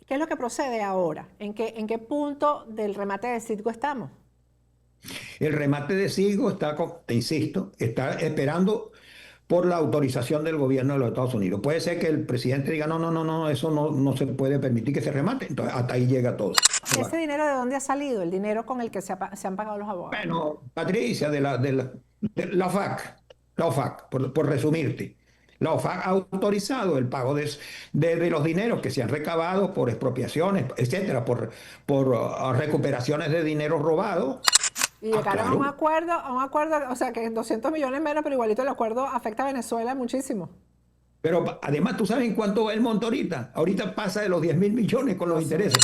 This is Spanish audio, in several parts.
¿Qué es lo que procede ahora? ¿En qué punto del remate de Citgo estamos? El remate de Sigo está, te insisto, está esperando por la autorización del gobierno de los Estados Unidos. Puede ser que el presidente diga, no, no, no, no, eso no se puede permitir que se remate. Entonces, hasta ahí llega todo. ¿Ese Bueno, dinero de dónde ha salido? El dinero con el que se han pagado los abogados. bueno, Patricia, de la OFAC, la OFAC, por resumirte. La OFAC ha autorizado el pago de los dineros que se han recabado por expropiaciones, etcétera, por recuperaciones de dinero robado. Y Ah, llegaron claro. a un acuerdo, o sea, que 200 millones menos, pero igualito el acuerdo afecta a Venezuela muchísimo. Pero además, ¿tú sabes en cuánto va el monto ahorita? Ahorita pasa de los 10.000 millones con Lo los sé. intereses.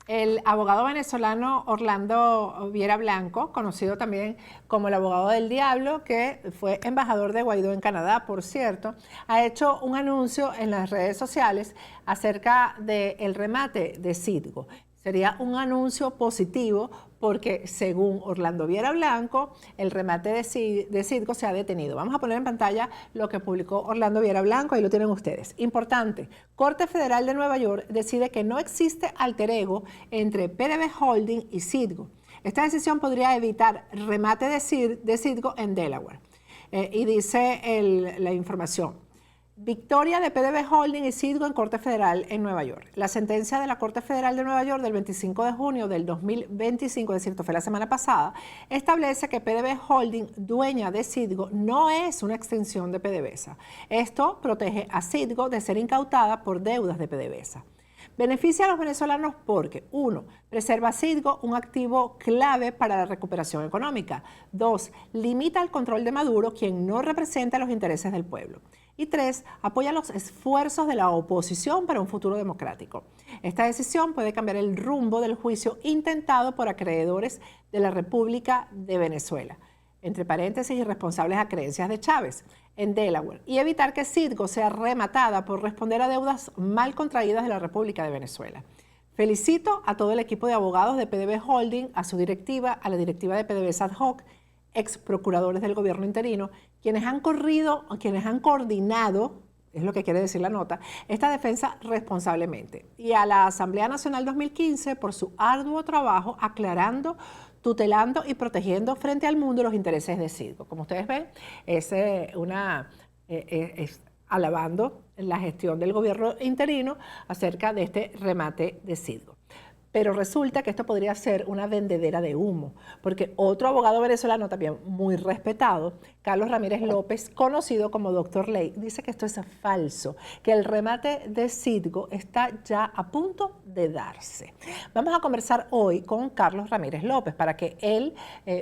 El abogado venezolano Orlando Viera Blanco, conocido también como el abogado del diablo, que fue embajador de Guaidó en Canadá, por cierto, ha hecho un anuncio en las redes sociales acerca del remate de Citgo. Sería un anuncio positivo porque, según Orlando Viera Blanco, el remate de Citgo se ha detenido. Vamos a poner en pantalla lo que publicó Orlando Viera Blanco, ahí lo tienen ustedes. Importante, Corte Federal de Nueva York decide que no existe alter ego entre PDB Holding y Citgo. Esta decisión podría evitar remate de Citgo en Delaware. Y dice la información. Victoria de PDB Holding y Citgo en Corte Federal en Nueva York. La sentencia de la Corte Federal de Nueva York del 25 de junio del 2025, es decir, fue la semana pasada, establece que PDB Holding, dueña de Citgo, no es una extensión de PDVSA. Esto protege a Citgo de ser incautada por deudas de PDVSA. Beneficia a los venezolanos porque, 1, preserva a Citgo, un activo clave para la recuperación económica. 2, limita el control de Maduro, quien no representa los intereses del pueblo. Y 3, apoya los esfuerzos de la oposición para un futuro democrático. Esta decisión puede cambiar el rumbo del juicio intentado por acreedores de la República de Venezuela, entre paréntesis, irresponsables a creencias de Chávez, en Delaware, y evitar que Citgo sea rematada por responder a deudas mal contraídas de la República de Venezuela. Felicito a todo el equipo de abogados de PDB Holding, a su directiva, a la directiva de PDVSA ad hoc, ex procuradores del gobierno interino, quienes han coordinado, es lo que quiere decir la nota, esta defensa responsablemente. Y a la Asamblea Nacional 2015 por su arduo trabajo aclarando, tutelando y protegiendo frente al mundo los intereses de Citgo. Como ustedes ven, es alabando la gestión del gobierno interino acerca de este remate de Citgo. Pero resulta que esto podría ser una vendedera de humo, porque otro abogado venezolano también muy respetado, Carlos Ramírez López, conocido como Dr. Ley, dice que esto es falso, que el remate de Citgo está ya a punto de darse. Vamos a conversar hoy con Carlos Ramírez López para que él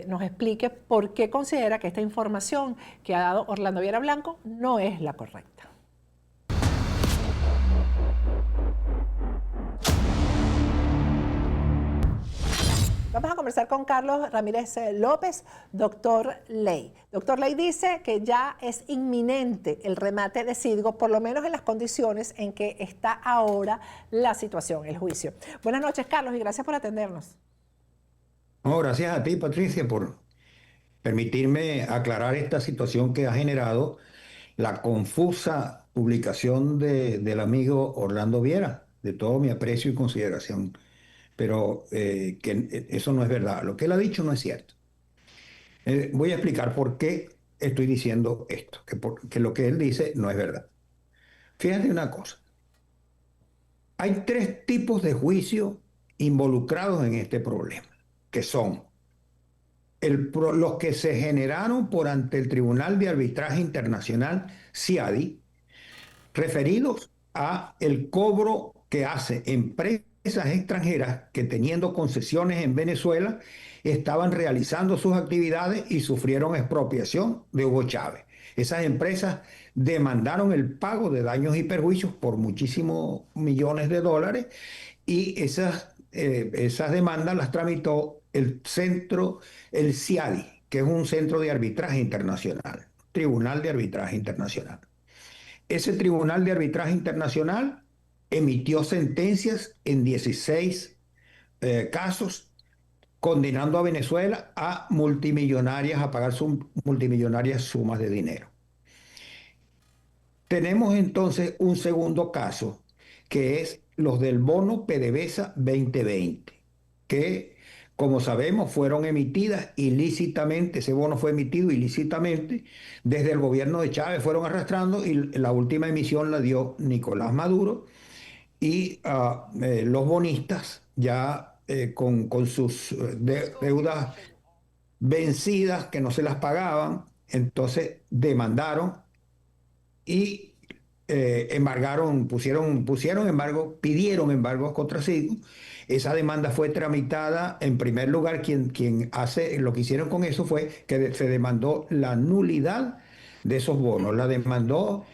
nos explique por qué considera que esta información que ha dado Orlando Viera Blanco no es la correcta. Vamos a conversar con Carlos Ramírez López, doctor Ley. Doctor Ley dice que ya es inminente el remate de Citgo, por lo menos en las condiciones en que está ahora la situación, el juicio. Buenas noches, Carlos, y gracias por atendernos. No, gracias a ti, Patricia, por permitirme aclarar esta situación que ha generado la confusa publicación del amigo Orlando Viera, de todo mi aprecio y consideración. Pero que eso no es verdad. Lo que él ha dicho no es cierto. Voy a explicar por qué estoy diciendo esto, que lo que él dice no es verdad. Fíjate una cosa. Hay tres tipos de juicio involucrados en este problema, que son los que se generaron por ante el Tribunal de Arbitraje Internacional, CIADI, referidos a el cobro que hace empresas extranjeras que teniendo concesiones en Venezuela estaban realizando sus actividades y sufrieron expropiación de Hugo Chávez. Esas empresas demandaron el pago de daños y perjuicios por muchísimos millones de dólares y esas demandas las tramitó el CIADI, que es un centro de arbitraje internacional, Tribunal de Arbitraje Internacional. Ese Tribunal de Arbitraje Internacional emitió sentencias en 16 casos condenando a Venezuela a multimillonarias, a pagar multimillonarias sumas de dinero. Tenemos entonces un segundo caso, que es los del bono PDVSA 2020, que como sabemos fueron emitidas ilícitamente, ese bono fue emitido ilícitamente, desde el gobierno de Chávez fueron arrastrando y la última emisión la dio Nicolás Maduro y los bonistas ya con sus deudas vencidas que no se las pagaban, entonces demandaron y embargaron, pusieron embargo, pidieron embargos contra Citgo. Esa demanda fue tramitada. En primer lugar, quien hace lo que hicieron con eso fue que se demandó la nulidad de esos bonos. La demandó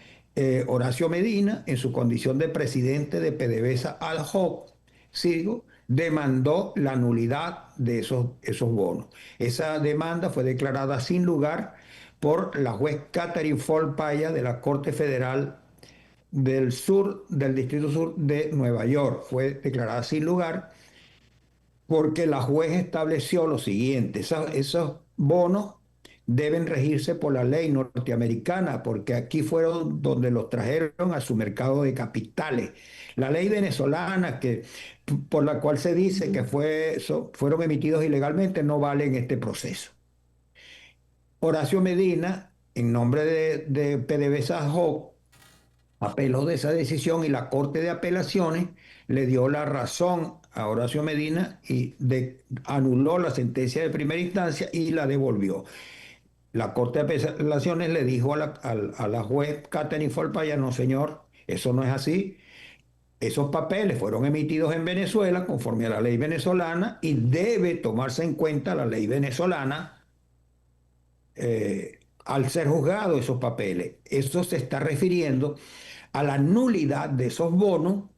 Horacio Medina en su condición de presidente de PDVSA ad hoc. Citgo demandó la nulidad de esos bonos. Esa demanda fue declarada sin lugar por la juez Catherine Fall-Paya de la Corte Federal del Sur, del Distrito Sur de Nueva York. Fue declarada sin lugar porque la juez estableció lo siguiente: esos bonos deben regirse por la ley norteamericana, porque aquí fueron donde los trajeron a su mercado de capitales. La ley venezolana, por la cual se dice que fueron emitidos ilegalmente, no vale en este proceso. Horacio Medina, en nombre de PDVSA Hoc, apeló de esa decisión y la Corte de Apelaciones le dio la razón a Horacio Medina y anuló la sentencia de primera instancia y la devolvió. La Corte de Apelaciones le dijo a la juez Catherine Fall-Paya: no señor, eso no es así. Esos papeles fueron emitidos en Venezuela conforme a la ley venezolana y debe tomarse en cuenta la ley venezolana al ser juzgado esos papeles. Eso se está refiriendo a la nulidad de esos bonos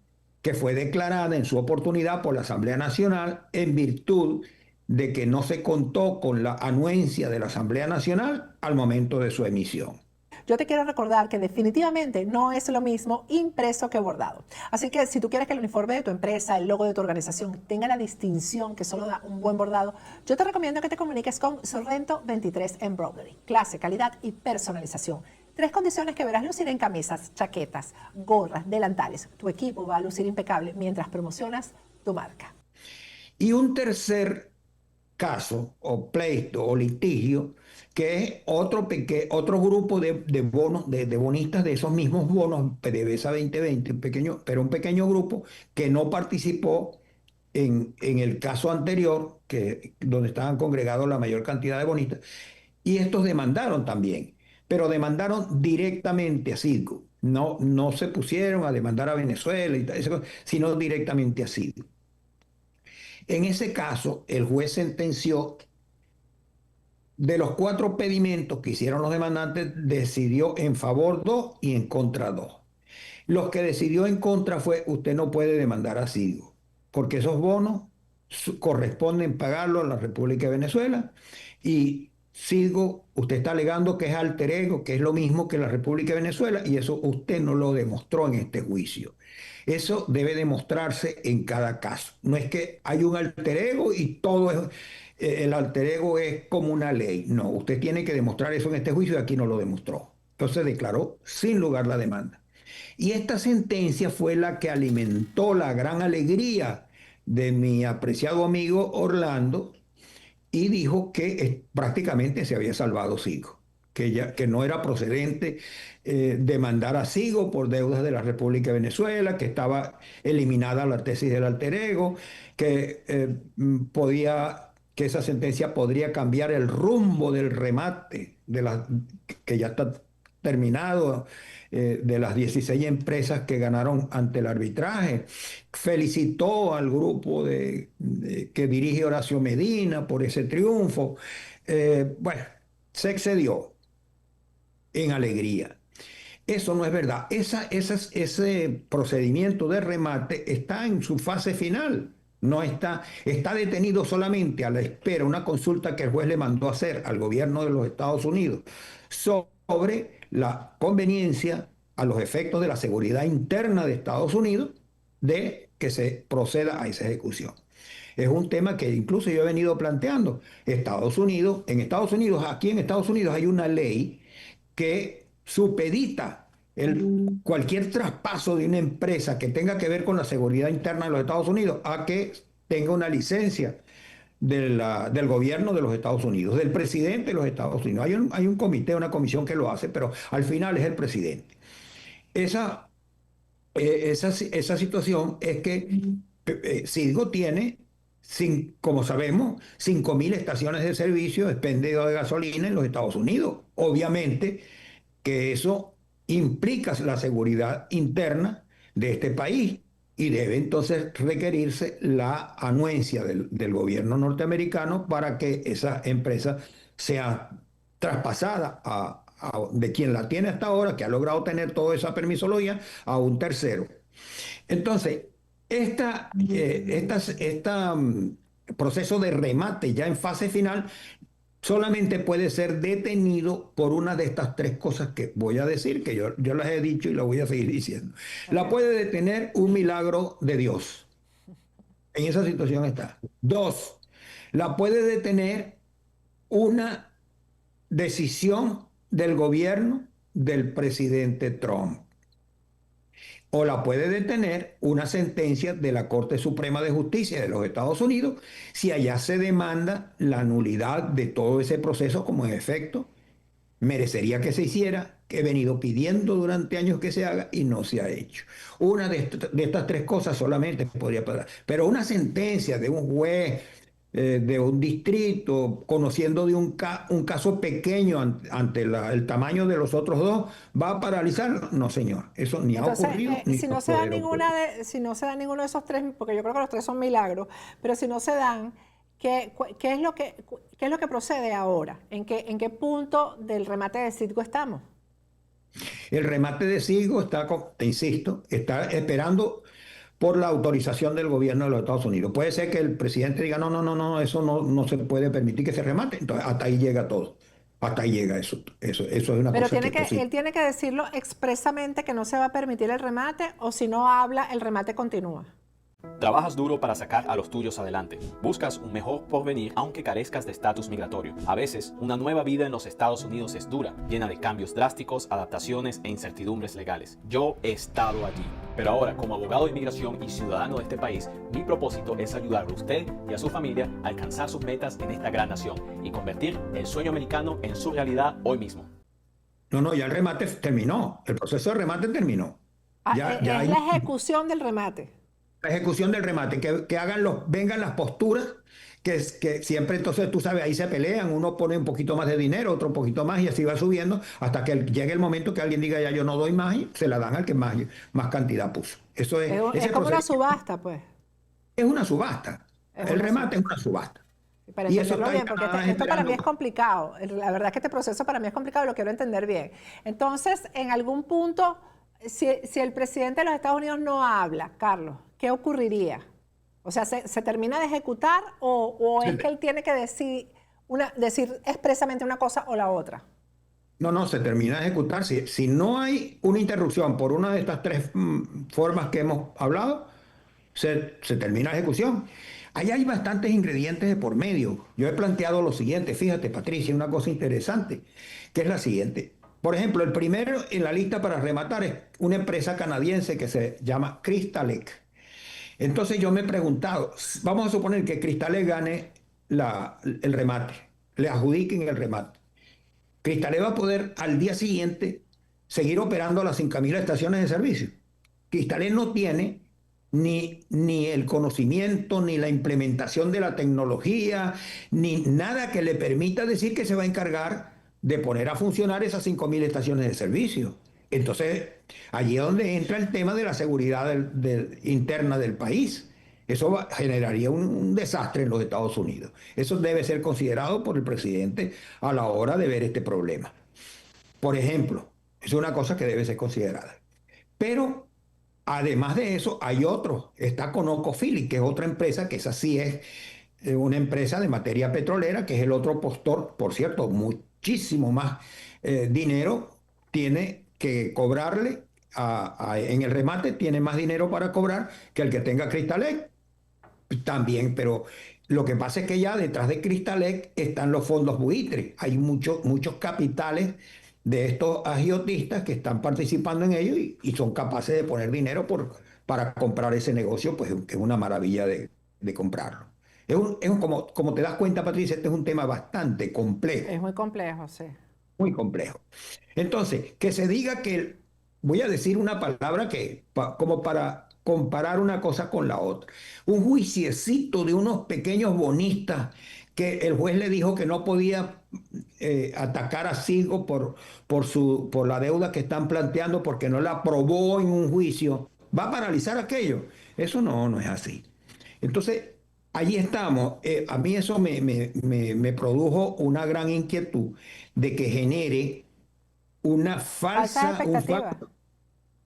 que fue declarada en su oportunidad por la Asamblea Nacional en virtud de que no se contó con la anuencia de la Asamblea Nacional al momento de su emisión. Yo te quiero recordar que definitivamente no es lo mismo impreso que bordado. Así que si tú quieres que el uniforme de tu empresa, el logo de tu organización tenga la distinción que solo da un buen bordado, yo te recomiendo que te comuniques con Sorrento 23 Embroidery. Clase, calidad y personalización. 3 condiciones que verás lucir en camisas, chaquetas, gorras, delantales. Tu equipo va a lucir impecable mientras promocionas tu marca. Y un tercer caso o pleito o litigio, que es otro grupo de bonos, de bonistas de esos mismos bonos PDVSA 2020, un pequeño grupo que no participó en el caso anterior, donde estaban congregados la mayor cantidad de bonistas, y estos demandaron también, pero demandaron directamente a Citgo. No se pusieron a demandar a Venezuela, sino directamente a Citgo. En ese caso, el juez sentenció: de los 4 pedimentos que hicieron los demandantes, decidió en favor 2 y en contra 2. Los que decidió en contra fue: usted no puede demandar a Citgo, porque esos bonos corresponden pagarlo a la República de Venezuela, y Citgo, usted está alegando que es alter ego, que es lo mismo que la República de Venezuela, y eso usted no lo demostró en este juicio. Eso debe demostrarse en cada caso. No es que hay un alter ego y todo es, el alter ego es como una ley. No, usted tiene que demostrar eso en este juicio y aquí no lo demostró. Entonces declaró sin lugar la demanda. Y esta sentencia fue la que alimentó la gran alegría de mi apreciado amigo Orlando, y dijo que prácticamente se había salvado Citgo, que no era procedente demandar a Citgo por deudas de la República de Venezuela, que estaba eliminada la tesis del alter ego, que esa sentencia podría cambiar el rumbo del remate que ya está terminado, de las 16 empresas que ganaron ante el arbitraje. Felicitó al grupo que dirige Horacio Medina por ese triunfo. Bueno, se excedió en alegría. Eso no es verdad. Ese procedimiento de remate está en su fase final. No está detenido solamente a la espera, una consulta que el juez le mandó a hacer al gobierno de los Estados Unidos sobre la conveniencia, a los efectos de la seguridad interna de Estados Unidos, de que se proceda a esa ejecución. Es un tema que incluso yo he venido planteando. Aquí en Estados Unidos hay una ley que supedita Cualquier traspaso de una empresa que tenga que ver con la seguridad interna de los Estados Unidos a que tenga una licencia del gobierno de los Estados Unidos, del presidente de los Estados Unidos. Hay un comité, una comisión que lo hace, pero al final es el presidente. Esa, esa situación es que Citgo tiene, como sabemos, 5.000 estaciones de servicio expendido de gasolina en los Estados Unidos. Obviamente que eso implica la seguridad interna de este país y debe entonces requerirse la anuencia del gobierno norteamericano para que esa empresa sea traspasada de quien la tiene hasta ahora, que ha logrado tener toda esa permisología, a un tercero. Entonces, proceso de remate ya en fase final solamente puede ser detenido por una de estas tres cosas que voy a decir, que yo las he dicho y las voy a seguir diciendo. La Ok. puede detener un milagro de Dios. En esa situación está. Dos, la puede detener una decisión del gobierno del presidente Trump. O la puede detener una sentencia de la Corte Suprema de Justicia de los Estados Unidos si allá se demanda la nulidad de todo ese proceso como en efecto merecería que se hiciera, que he venido pidiendo durante años que se haga y no se ha hecho. Una de estas tres cosas solamente podría pasar, pero una sentencia de un juez de un distrito, conociendo de un caso pequeño ante el tamaño de los otros dos, ¿va a paralizar? No, señor. Eso ni ha Entonces, ocurrido ni si va no a se da poder ocurrir. si no se da ninguno de esos tres, porque yo creo que los tres son milagros, pero si no se dan, ¿qué es lo qué es lo que procede ahora? En qué punto del remate de Citgo estamos? El remate de Sigo está, te insisto, está esperando por la autorización del gobierno de los Estados Unidos. Puede ser que el presidente diga, no, no, no, no, eso no se puede permitir que se remate. Entonces, hasta ahí llega todo. Hasta ahí llega eso. Eso es una Pero cosa que es él posible. tiene que decirlo expresamente que no se va a permitir el remate, o si no habla, el remate continúa. Trabajas duro para sacar a los tuyos adelante. Buscas un mejor porvenir aunque carezcas de estatus migratorio. A veces, una nueva vida en los Estados Unidos es dura, llena de cambios drásticos, adaptaciones e incertidumbres legales. Yo he estado allí. Pero ahora, como abogado de inmigración y ciudadano de este país, mi propósito es ayudarle a usted y a su familia a alcanzar sus metas en esta gran nación y convertir el sueño americano en su realidad hoy mismo. No, no, ya el remate terminó. El proceso de remate terminó. Ya Es hay la ejecución del remate. la ejecución del remate, que vengan las posturas, que siempre entonces tú sabes, ahí se pelean, uno pone un poquito más de dinero, otro un poquito más y así va subiendo hasta que llegue el momento que alguien diga ya yo no doy más y se la dan al que más cantidad puso. Es Ese como una proceso subasta, pues. es una subasta. Es El una remate subasta. es una subasta. Para Y eso entenderlo está bien, porque nada más esto para mí esperando. es complicado. La verdad es que este proceso para mí es complicado y lo quiero entender bien. Entonces, en algún punto, si el presidente de los Estados Unidos no habla, Carlos, ¿qué ocurriría? O sea, ¿se termina de ejecutar o es que él tiene que decir expresamente una cosa o la otra? No, no, se termina de ejecutar. Si no hay una interrupción por una de estas tres formas que hemos hablado, se termina la ejecución. Ahí hay bastantes ingredientes de por medio. Yo he planteado lo siguiente, fíjate, Patricia, una cosa interesante, que es la siguiente. Por ejemplo, el primero en la lista para rematar es una empresa canadiense que se llama Crystalec. Entonces yo me he preguntado, vamos a suponer que Crystalec gane el remate, le adjudiquen el remate. Crystalec va a poder al día siguiente seguir operando las 5.000 estaciones de servicio. Crystalec no tiene ni el conocimiento, ni la implementación de la tecnología, ni nada que le permita decir que se va a encargar de poner a funcionar esas 5.000 estaciones de servicio. Entonces, allí es donde entra el tema de la seguridad interna del país. Eso generaría un desastre en los Estados Unidos. Eso debe ser considerado por el presidente a la hora de ver este problema. Por ejemplo, es una cosa que debe ser considerada. Pero además de eso, hay otro. Está ConocoPhillips, que es otra empresa, que esa sí es una empresa de materia petrolera, que es el otro postor, por cierto, muchísimo más dinero tiene que cobrarle en el remate, tiene más dinero para cobrar que el que tenga Crystalec también, pero lo que pasa es que ya detrás de Crystalec están los fondos buitres. Hay muchos capitales de estos agiotistas que están participando en ello y son capaces de poner dinero para comprar ese negocio, pues que es una maravilla de comprarlo. Como te das cuenta, Patricia, este es un tema bastante complejo. Es muy complejo, sí. Muy complejo. Entonces, que se diga que, voy a decir una palabra como para comparar una cosa con la otra. Un juiciecito de unos pequeños bonistas que el juez le dijo que no podía atacar a Sigo por la deuda que están planteando porque no la aprobó en un juicio. ¿Va a paralizar aquello? Eso no es así. Entonces, allí estamos. A mí eso me produjo una gran inquietud de que genere una Falsas falsa, expectativas.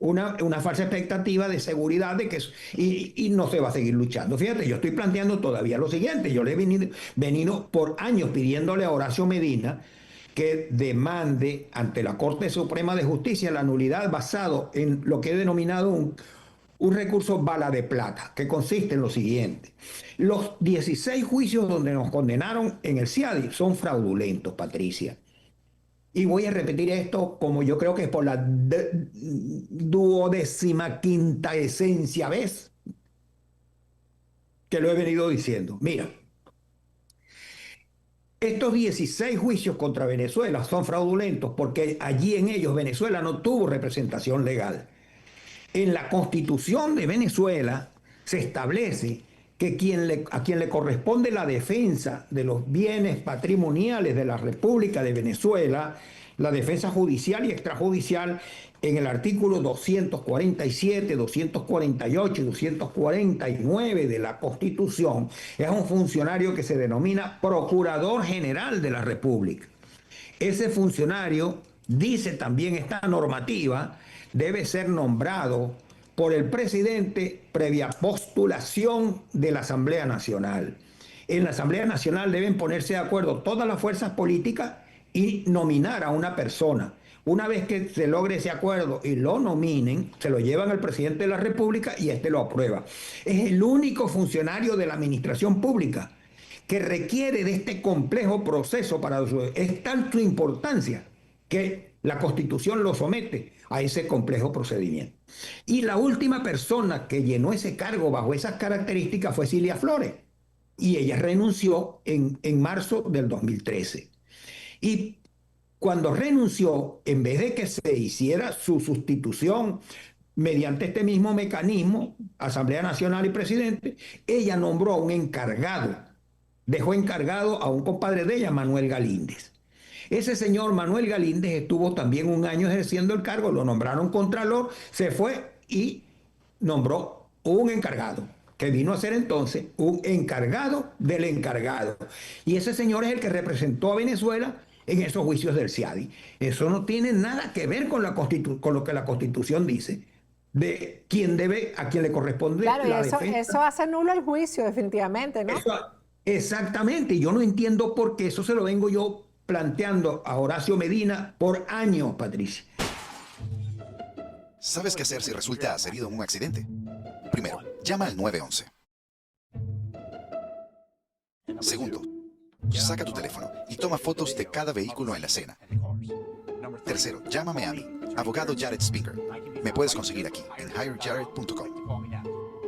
una falsa expectativa de seguridad de que y no se va a seguir luchando. Fíjate, yo estoy planteando todavía lo siguiente. Yo le he venido por años pidiéndole a Horacio Medina que demande ante la Corte Suprema de Justicia la nulidad basado en lo que he denominado un recurso bala de plata, que consiste en lo siguiente. Los 16 juicios donde nos condenaron en el CIADI son fraudulentos, Patricia. Y voy a repetir esto como yo creo que es por la 15ª esencia vez que lo he venido diciendo. Mira, estos 16 juicios contra Venezuela son fraudulentos porque allí en ellos Venezuela no tuvo representación legal. En la Constitución de Venezuela se establece que a quien le corresponde la defensa de los bienes patrimoniales de la República de Venezuela, la defensa judicial y extrajudicial, en el artículo 247, 248 y 249 de la Constitución, es un funcionario que se denomina Procurador General de la República. Ese funcionario, dice también esta normativa, debe ser nombrado por el presidente previa postulación de la Asamblea Nacional. En la Asamblea Nacional deben ponerse de acuerdo todas las fuerzas políticas y nominar a una persona. Una vez que se logre ese acuerdo y lo nominen, se lo llevan al presidente de la República y este lo aprueba. Es el único funcionario de la administración pública que requiere de este complejo proceso para su... Es tal su importancia que la Constitución lo somete a ese complejo procedimiento. Y la última persona que llenó ese cargo bajo esas características fue Cilia Flores. Y ella renunció en marzo del 2013. Y cuando renunció, en vez de que se hiciera su sustitución mediante este mismo mecanismo, Asamblea Nacional y presidente, ella nombró a un encargado, dejó encargado a un compadre de ella, Manuel Galíndez. Ese señor Manuel Galíndez estuvo también un año ejerciendo el cargo, lo nombraron contralor, se fue y nombró un encargado, que vino a ser entonces un encargado del encargado. Y ese señor es el que representó a Venezuela en esos juicios del CIADI. Eso no tiene nada que ver con lo que la Constitución dice, de quién debe, a quién le corresponde Claro, y la eso defensa. hace nulo el juicio, definitivamente, ¿no? Exactamente, y yo no entiendo por qué eso se lo vengo yo planteando a Horacio Medina por años, Patricia. ¿Sabes qué hacer si resultas herido en un accidente? Primero, llama al 911. Segundo, saca tu teléfono y toma fotos de cada vehículo en la escena. Tercero, llámame a mí, abogado Jared Spinger. Me puedes conseguir aquí en hirejared.com.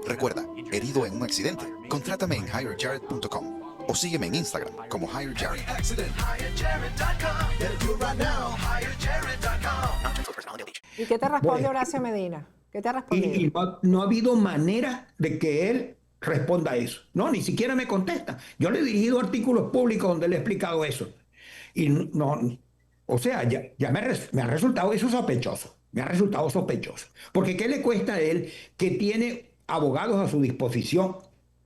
Recuerda, herido en un accidente, contrátame en hirejared.com o sígueme en Instagram como hirejared. ¿Y qué te responde Bueno, Horacio Medina? ¿Qué te ha y respondido? no ha habido manera de que él responda a eso. No, ni siquiera me contesta. Yo le he dirigido artículos públicos donde le he explicado eso. Y no, o sea, ya me ha resultado eso sospechoso. Me ha resultado sospechoso. Porque ¿qué le cuesta a él que tiene abogados a su disposición,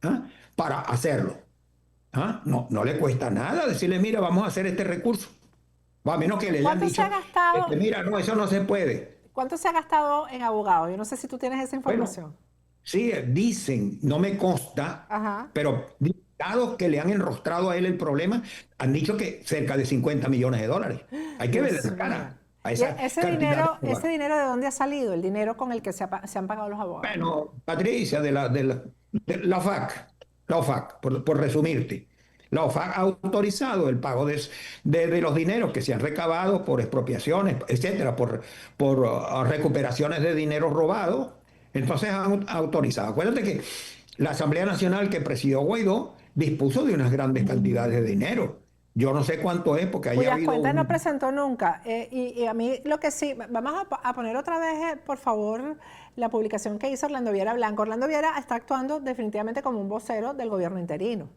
¿ah?, para hacerlo? ¿Ah? No le cuesta nada decirle, mira, vamos a hacer este recurso. A menos que le hayan ¿Cuánto se dicho, ha gastado? mira, no, eso no se puede. ¿Cuánto se ha gastado en abogados? Yo no sé si tú tienes esa Bueno, información. sí, dicen, no me consta, Ajá. pero diputados que le han enrostrado a él el problema han dicho que cerca de 50 millones de dólares. Hay que verle Dios la mío. cara a ¿Y esa cantidad de ese dinero de dónde ha salido? El dinero con el que se han pagado los abogados. Bueno, Patricia, de la OFAC, por resumirte. La OFAC ha autorizado el pago de los dineros que se han recabado por expropiaciones, etcétera, por recuperaciones de dinero robado. Entonces han autorizado. Acuérdate que la Asamblea Nacional que presidió Guaidó dispuso de unas grandes cantidades de dinero. Yo no sé cuánto es porque haya Cuyas habido cuentas no presentó nunca. Y a mí lo que sí, vamos a poner otra vez, por favor, la publicación que hizo Orlando Viera Blanco. Orlando Viera está actuando definitivamente como un vocero del gobierno interino.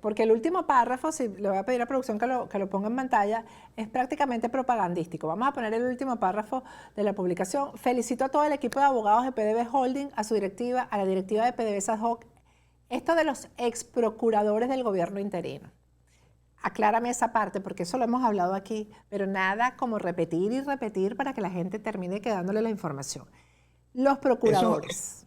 Porque el último párrafo, si le voy a pedir a producción que lo ponga en pantalla, es prácticamente propagandístico. Vamos a poner el último párrafo de la publicación. Felicito a todo el equipo de abogados de PDVSA Holding, a su directiva, a la directiva de PDVSA ad hoc. Esto de los ex procuradores del gobierno interino. Aclárame esa parte, porque eso lo hemos hablado aquí, pero nada como repetir y repetir para que la gente termine quedándole la información. Los procuradores.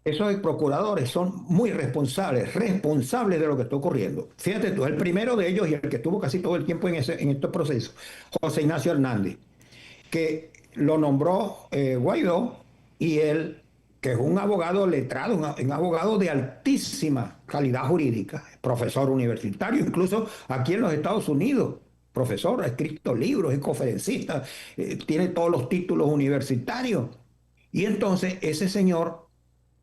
Esos procuradores son muy responsables de lo que está ocurriendo. Fíjate tú, el primero de ellos y el que estuvo casi todo el tiempo en estos procesos, José Ignacio Hernández, que lo nombró Guaidó, y él, que es un abogado letrado, un abogado de altísima calidad jurídica, profesor universitario, incluso aquí en los Estados Unidos, profesor, ha escrito libros, es conferencista, tiene todos los títulos universitarios. Y entonces ese señor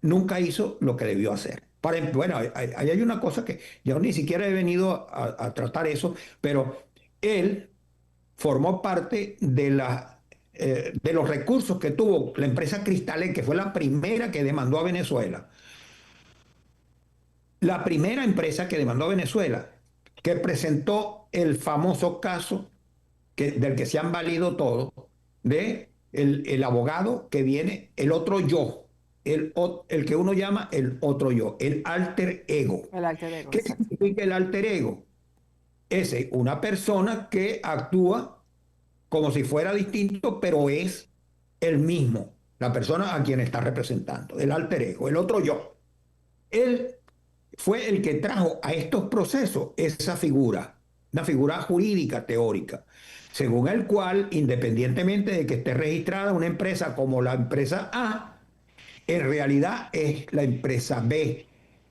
nunca hizo lo que debió hacer. Bueno, ahí hay una cosa que yo ni siquiera he venido a tratar eso, pero él formó parte de los recursos que tuvo la empresa Cristales, que fue la primera que demandó a Venezuela. La primera empresa que demandó a Venezuela, que presentó el famoso caso del que se han valido todos, de el abogado que viene, el otro yo, el que uno llama el otro yo, el alter ego. El alter ego. ¿Qué significa el alter ego? Es una persona que actúa como si fuera distinto, pero es el mismo, la persona a quien está representando, el alter ego, el otro yo. Él fue el que trajo a estos procesos esa figura, una figura jurídica teórica, según el cual, independientemente de que esté registrada una empresa como la empresa A, en realidad es la empresa B,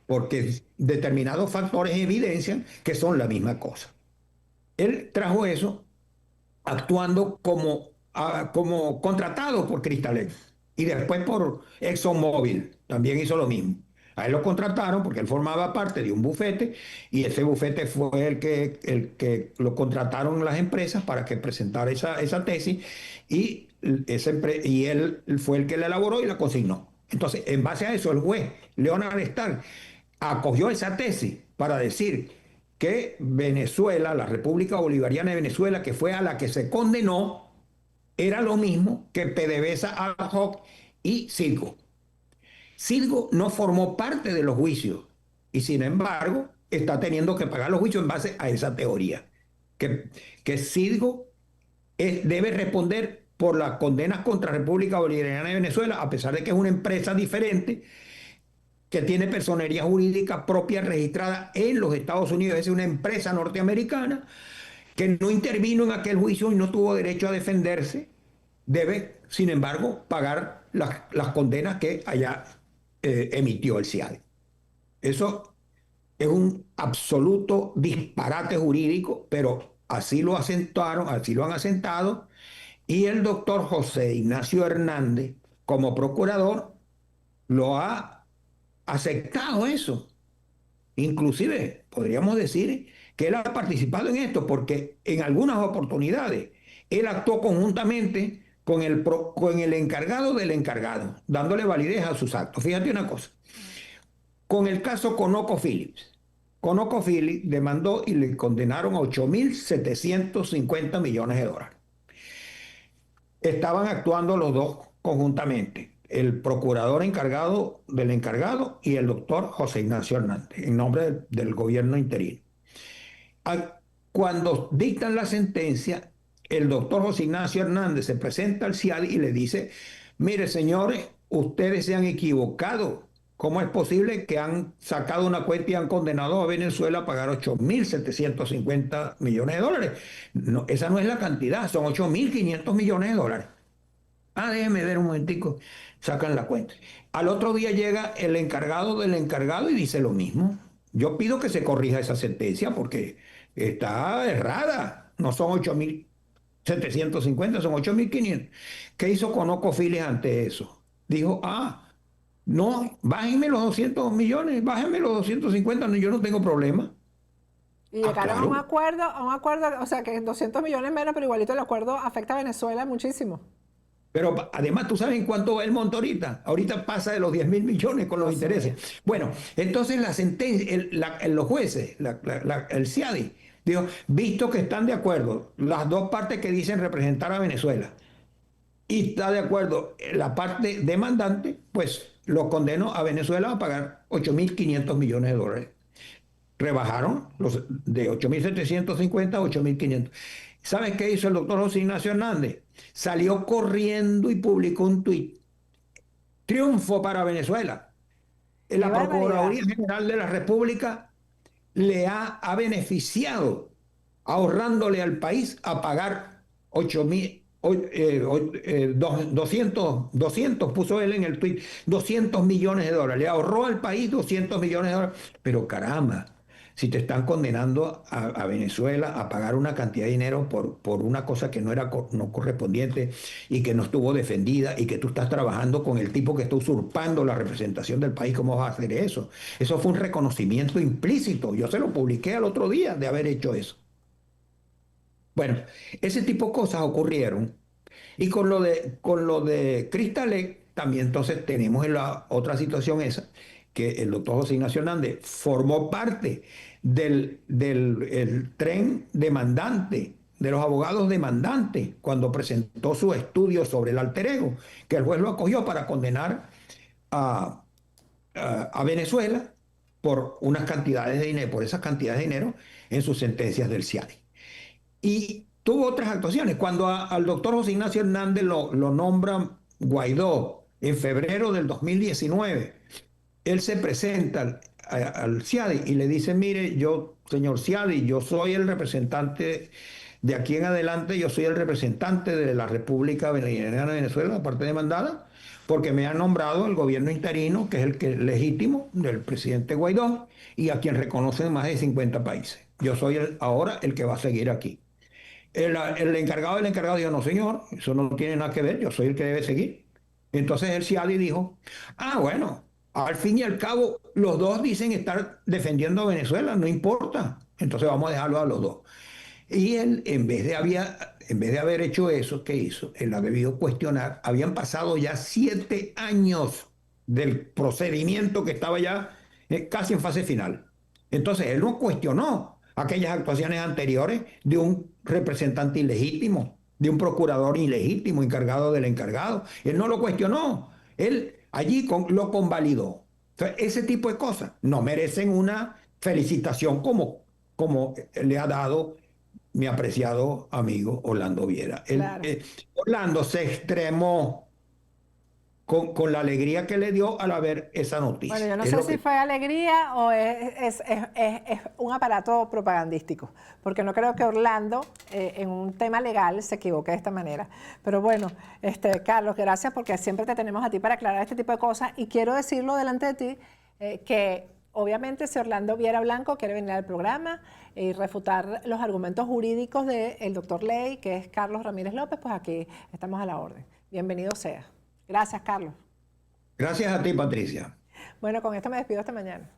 porque determinados factores evidencian que son la misma cosa. Él trajo eso actuando como contratado por Cristalex y después por ExxonMobil, también hizo lo mismo. A él lo contrataron porque él formaba parte de un bufete, y ese bufete fue el que lo contrataron las empresas para que presentara esa tesis, y él fue el que la elaboró y la consignó. Entonces, en base a eso, el juez Leonard Starr acogió esa tesis para decir que Venezuela, la República Bolivariana de Venezuela, que fue a la que se condenó, era lo mismo que PDVSA ad hoc y Citgo. Citgo no formó parte de los juicios y, sin embargo, está teniendo que pagar los juicios en base a esa teoría, que Citgo debe responder por las condenas contra República Bolivariana de Venezuela, a pesar de que es una empresa diferente, que tiene personería jurídica propia registrada en los Estados Unidos. Es una empresa norteamericana que no intervino en aquel juicio y no tuvo derecho a defenderse. Debe, sin embargo, pagar las condenas que allá emitió el CIAD. Eso es un absoluto disparate jurídico, pero así lo asentaron, así lo han asentado, y el doctor José Ignacio Hernández, como procurador, lo ha aceptado eso. Inclusive podríamos decir que él ha participado en esto, porque en algunas oportunidades él actuó conjuntamente con el encargado del encargado, dándole validez a sus actos. Fíjate una cosa, con el caso ConocoPhillips. ConocoPhillips demandó y le condenaron a $8.750 millones. Estaban actuando los dos conjuntamente, el procurador encargado del encargado y el doctor José Ignacio Hernández, en nombre del gobierno interino. Cuando dictan la sentencia, el doctor José Ignacio Hernández se presenta al CIAD y le dice: mire, señores, ustedes se han equivocado. ¿Cómo es posible que han sacado una cuenta y han condenado a Venezuela a pagar $8.750 millones? No, esa no es la cantidad, son $8.500 millones. Déjeme ver un momentico, sacan la cuenta. Al otro día llega el encargado del encargado y dice lo mismo. yo pido que se corrija esa sentencia porque está errada. No son 8.750, son 8.500. ¿Qué hizo ConocoPhillips ante eso? Dijo, no, bájenme los 200 millones, bájenme los 250, no, yo no tengo problema. Y llegaron Claro. a un acuerdo, o sea que 200 millones menos, pero igualito el acuerdo afecta a Venezuela muchísimo. Pero además, ¿tú sabes en cuánto va el monto ahorita? Ahorita pasa de los 10.000 millones con los Dios mío. intereses. Bueno, entonces la sentencia, los jueces, el CIADI, dijo, visto que están de acuerdo las dos partes que dicen representar a Venezuela y está de acuerdo la parte demandante, pues lo condenó a Venezuela a pagar 8.500 millones de dólares. Rebajaron de 8.750 a 8.500. ¿Sabes qué hizo el doctor José Ignacio Hernández? Salió corriendo y publicó un tuit. Triunfo para Venezuela. Qué La barbaridad. Procuraduría General de la República ha beneficiado, ahorrándole al país a pagar 200 puso él en el tuit, 200 millones de dólares. Le ahorró al país 200 millones de dólares. Pero caramba, si te están condenando a Venezuela a pagar una cantidad de dinero por una cosa que no era no correspondiente y que no estuvo defendida y que tú estás trabajando con el tipo que está usurpando la representación del país, ¿cómo vas a hacer eso? Eso fue un reconocimiento implícito. Yo se lo publiqué al otro día de haber hecho eso. Bueno, ese tipo de cosas ocurrieron. Y con lo de Crystal Lake, también entonces tenemos la otra situación esa, que el doctor José Ignacio Hernández formó parte del tren demandante, de los abogados demandantes, cuando presentó su estudio sobre el alter ego, que el juez lo acogió para condenar a, a Venezuela por unas cantidades de dinero, por esas cantidades de dinero en sus sentencias del CIADI. Y tuvo otras actuaciones. Cuando al doctor José Ignacio Hernández lo nombra Guaidó en febrero del 2019, él se presenta al CIADI y le dice, mire, yo, señor CIADI, yo soy el representante, de aquí en adelante yo soy el representante de la República Bolivariana de Venezuela, la parte demandada, porque me ha nombrado el gobierno interino, que es el que legítimo del presidente Guaidó, y a quien reconocen más de 50 países. Yo soy ahora el que va a seguir aquí. El encargado del encargado dijo, no señor, eso no tiene nada que ver, yo soy el que debe seguir. Entonces el CIADI dijo, bueno, al fin y al cabo los dos dicen estar defendiendo a Venezuela, no importa, entonces vamos a dejarlo a los dos. Y él, en vez de haber hecho eso, ¿qué hizo? Él ha debido cuestionar, habían pasado ya 7 años del procedimiento que estaba ya casi en fase final. Entonces él no cuestionó aquellas actuaciones anteriores de un representante ilegítimo, de un procurador ilegítimo, encargado del encargado. Él no lo cuestionó, él allí lo convalidó. Entonces, ese tipo de cosas no merecen una felicitación como le ha dado mi apreciado amigo Orlando Viera. Claro. Orlando se extremó con la alegría que le dio al ver esa Bueno, noticia. yo no Es sé lo si que fue alegría o es un aparato propagandístico, porque no creo que Orlando en un tema legal se equivoque de esta manera. Pero bueno, Carlos, gracias porque siempre te tenemos a ti para aclarar este tipo de cosas y quiero decirlo delante de ti que obviamente si Orlando Viera Blanco quiere venir al programa y refutar los argumentos jurídicos del doctor Ley, que es Carlos Ramírez López, pues aquí estamos a la orden. Bienvenido sea. Gracias, Carlos. Gracias a ti, Patricia. Bueno, con esto me despido hasta mañana.